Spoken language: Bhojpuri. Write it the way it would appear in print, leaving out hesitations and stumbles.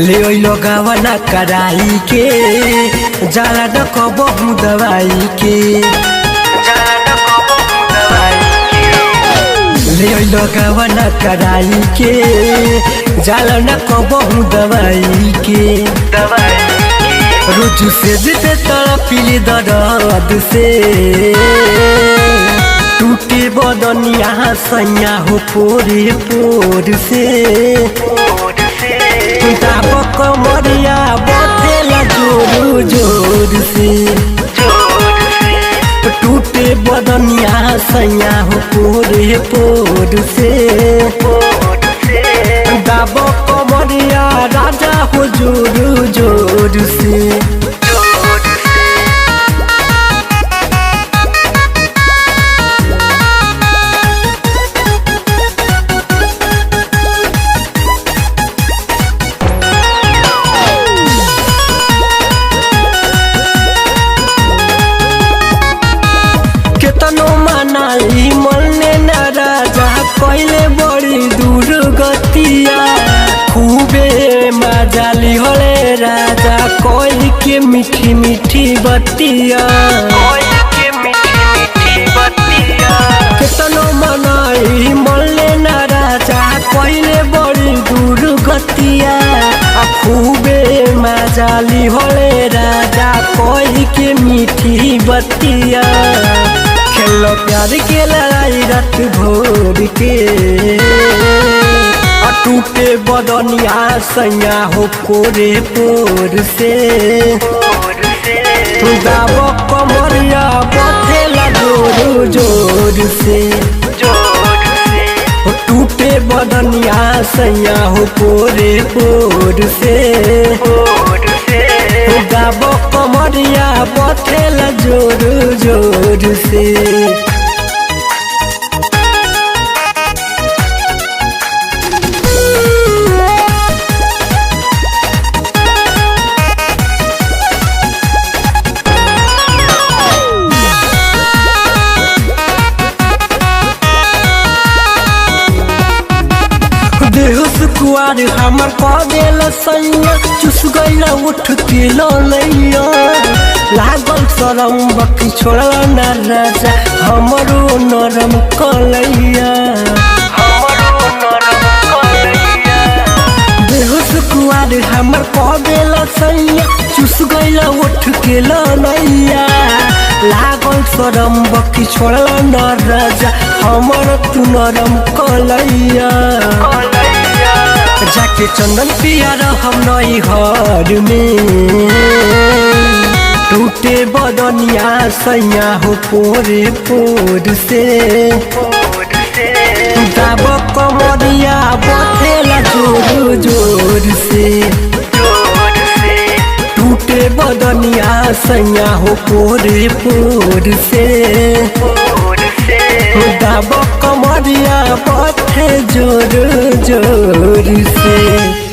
ले लगावना कराई के जाला न कबहू दवाई के ले लगावना कराई के जाला न कबहू दवाई के रोज से जिते तड़पिली दर्द से टूटे बदनिया सैया हो पोरे पोर से कमरिया बथेला जोर जोर से टूटे बदनिया सैया हो पोरे पोर से दाब कमरिया राजा हो जोर जोर से केतनो मनाई मलने न राजा कैले बड़ी दूर गतिया खूबे मजाली होले राजा कोई के मीठी मीठी बतिया केतनो मनाई मलने न राजा कैले बड़ी दूर गतिया खूबे मजाली होले राजा कोई के मीठी बतिया खेलो प्यार के लड़ाई रात भोर के टूटे बदनिया सैया हो पोरे पोर से दाब कमरिया बथेला जोर जोर से टूटे बदनिया सैया हो पोरे पोर से दाब कमरिया बथेला जोर जोर से देहस कुआर हमर कह देल सैया चुस गईला उठ के लैया लागल शरम बकी छोड़ल न राजा हमरो नरम कलैया देहस कुआर हमर कह देल सैया चुस गईला उठ के लैया लागल शरम बकी छोड़ल न राजा हमर तू नरम कलैया जाके चंदन पिया हम नई घर में टूटे बदनिया सैया हो पोरे पोर से दाब कमरिया बथेला जोर जोर से टूटे बदनिया सैया हो पोरे पोर से दाब कमरिया बथे जोर जोर से।